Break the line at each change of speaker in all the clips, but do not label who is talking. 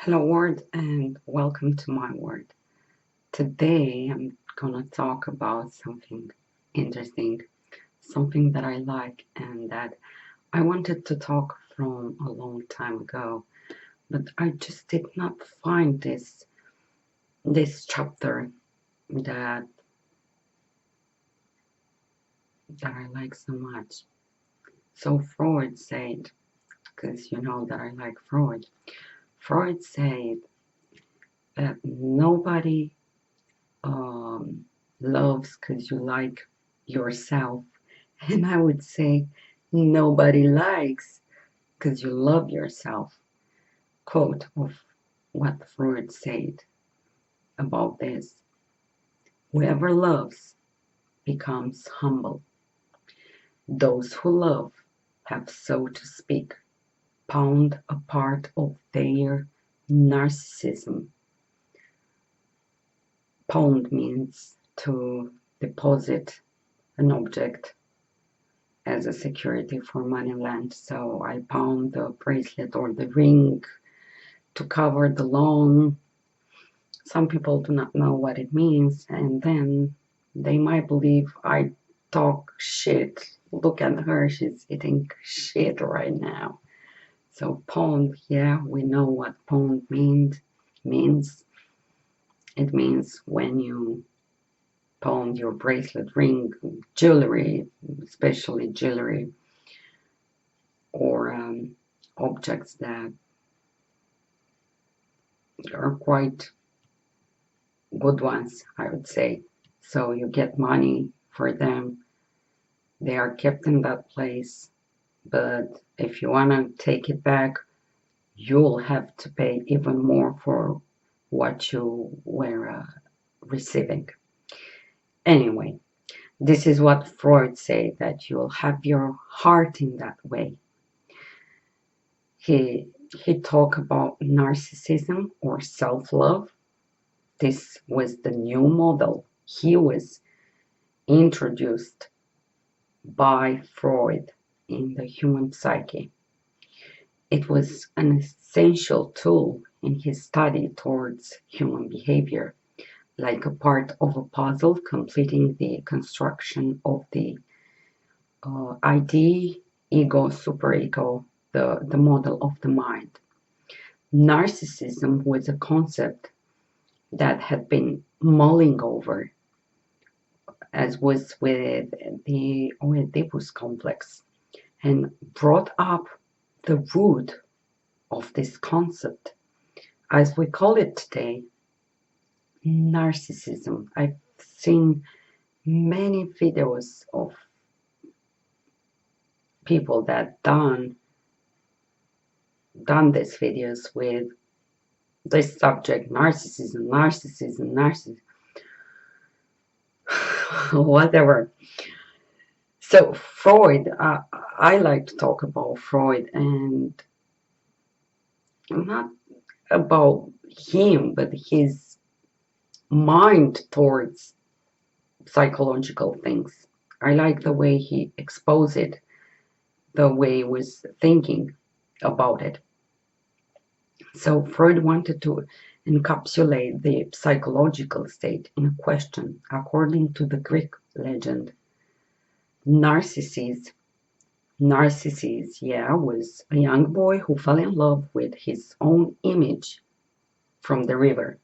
Hello world and welcome to my world. Today I'm gonna talk about something interesting, something that I like and that I wanted to talk from a long time ago, but I just did not find this chapter that I like so much. So Freud said, because you know that I like Freud. Freud said that nobody loves because you like yourself. And I would say nobody likes because you love yourself. Quote of what Freud said about this. Whoever loves becomes humble. Those who love have, so to speak, found a part of their narcissism. Pound means to deposit an object as a security for money lent. So I pawned the bracelet or the ring to cover the loan. Some people do not know what it means, and then they might believe I talk shit. Look at her, she's eating shit right now. So pawned, yeah, we know what pawned means. It means when you pawn your bracelet, ring, jewelry, especially jewelry, or objects that are quite good ones, I would say. So you get money for them. They are kept in that place. But if you want to take it back, you'll have to pay even more for what you were receiving. Anyway, this is what Freud said, that you'll have your heart in that way. He talked about narcissism or self-love. This was the new model he was introduced by Freud in the human psyche. It was an essential tool in his study towards human behavior, like a part of a puzzle completing the construction of the ID, ego, superego, the model of the mind. Narcissism was a concept that had been mulling over, as was with the Oedipus complex, and brought up the root of this concept, as we call it today, narcissism. I've seen many videos of people that done these videos with this subject, narcissism, whatever. So Freud, I like to talk about Freud, and not about him, but his mind towards psychological things. I like the way he exposed it, the way he was thinking about it. So Freud wanted to encapsulate the psychological state in a question. According to the Greek legend, Narcissus, yeah, was a young boy who fell in love with his own image from the river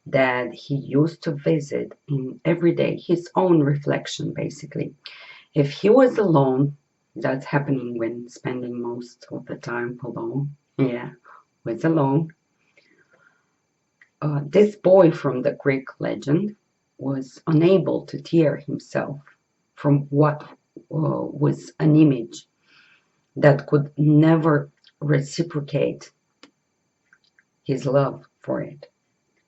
that he used to visit in every day, his own reflection basically. If he was alone, that's happening when spending most of the time alone, yeah, was alone. This boy from the Greek legend was unable to tear himself from what was an image that could never reciprocate his love for it.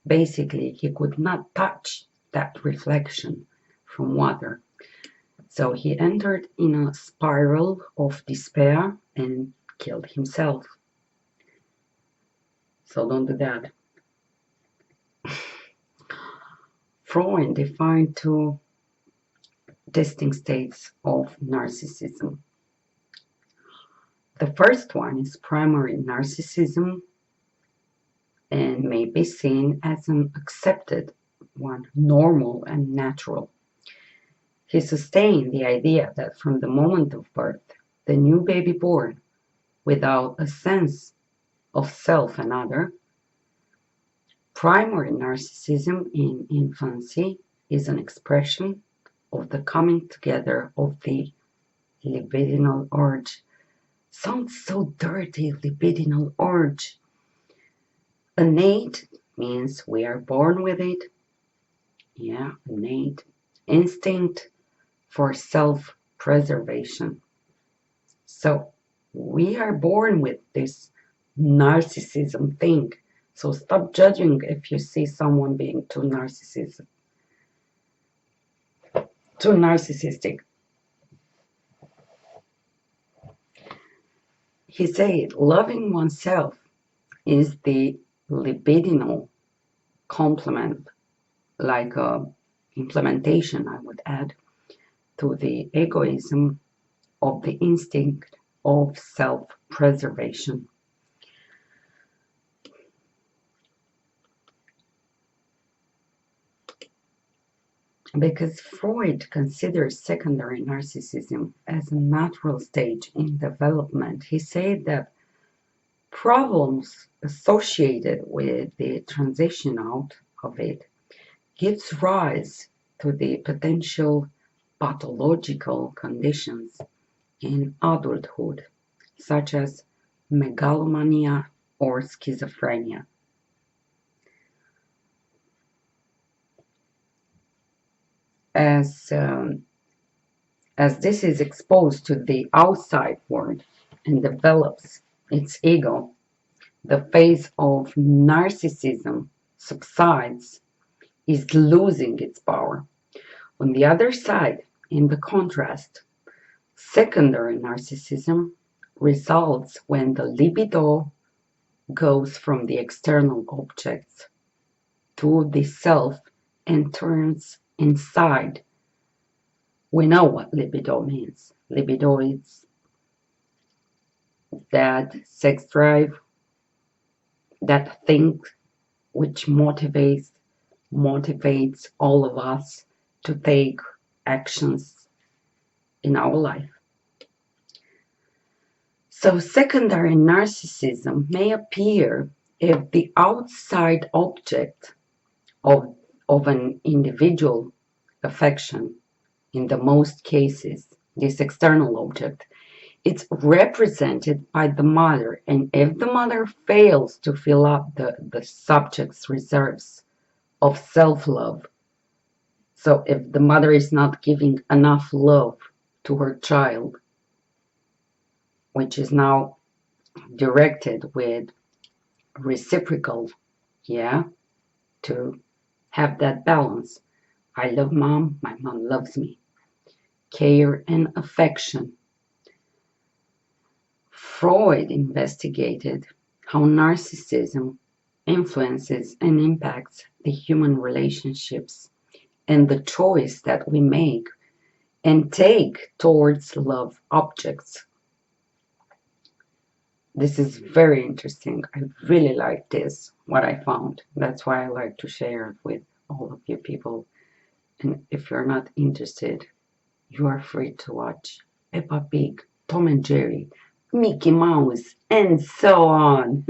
Basically, he could not touch that reflection from water. So he entered in a spiral of despair and killed himself. So don't do that. Freud defined two distinct states of narcissism. The first one is primary narcissism, and may be seen as an accepted one, normal and natural. He sustained the idea that from the moment of birth, the new baby born, without a sense of self and other, primary narcissism in infancy is an expression of the coming together of the libidinal urge. Sounds so dirty, libidinal urge. Innate means we are born with it. Yeah, innate. Instinct for self-preservation. So we are born with this narcissism thing. So stop judging if you see someone being too narcissistic. He said, loving oneself is the libidinal complement, like a implementation, I would add, to the egoism of the instinct of self-preservation. Because Freud considers secondary narcissism as a natural stage in development, he said that problems associated with the transition out of it gives rise to the potential pathological conditions in adulthood, such as megalomania or schizophrenia. As this is exposed to the outside world and develops its ego, the phase of narcissism subsides, is losing its power. On the other side, in the contrast, secondary narcissism results when the libido goes from the external objects to the self and turns inside. We know what libido means. Libido is that sex drive, that thing which motivates all of us to take actions in our life. So secondary narcissism may appear if the outside object of an individual affection, in the most cases, this external object, it's represented by the mother, and if the mother fails to fill up the subject's reserves of self-love, so if the mother is not giving enough love to her child, which is now directed with reciprocal, yeah, to have that balance. I love mom, my mom loves me. Care and affection. Freud investigated how narcissism influences and impacts the human relationships and the choice that we make and take towards love objects. This is very interesting. I really like this, what I found. That's why I like to share it with all of you people. And if you're not interested, you are free to watch Peppa Pig, Tom and Jerry, Mickey Mouse, and so on.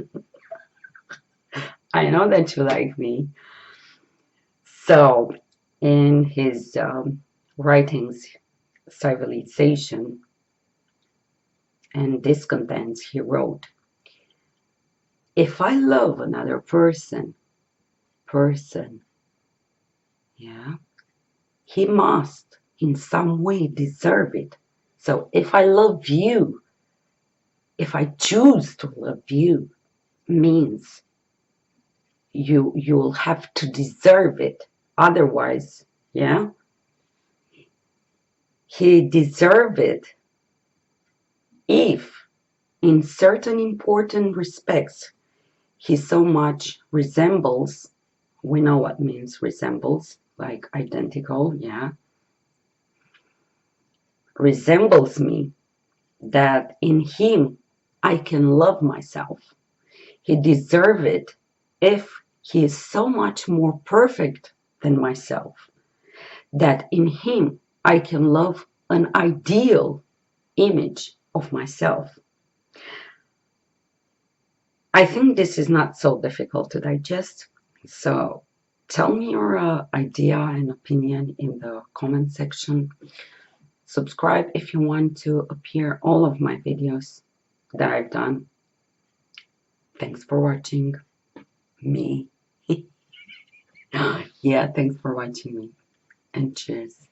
I know that you like me. So, in his writings, Civilization and Discontents, he wrote, if I love another person, yeah, he must in some way deserve it. So if I love you, if I choose to love you, means you'll have to deserve it. Otherwise, yeah, he deserve it if in certain important respects he so much resembles, we know what means resembles, like identical, yeah, resembles me, that in him I can love myself. He deserves it if he is so much more perfect than myself, that in him I can love an ideal image of myself. I think this is not so difficult to digest. So tell me your idea and opinion in the comment section. Subscribe if you want to appear all of my videos that I've done. Thanks for watching me. Yeah, thanks for watching me. And cheers.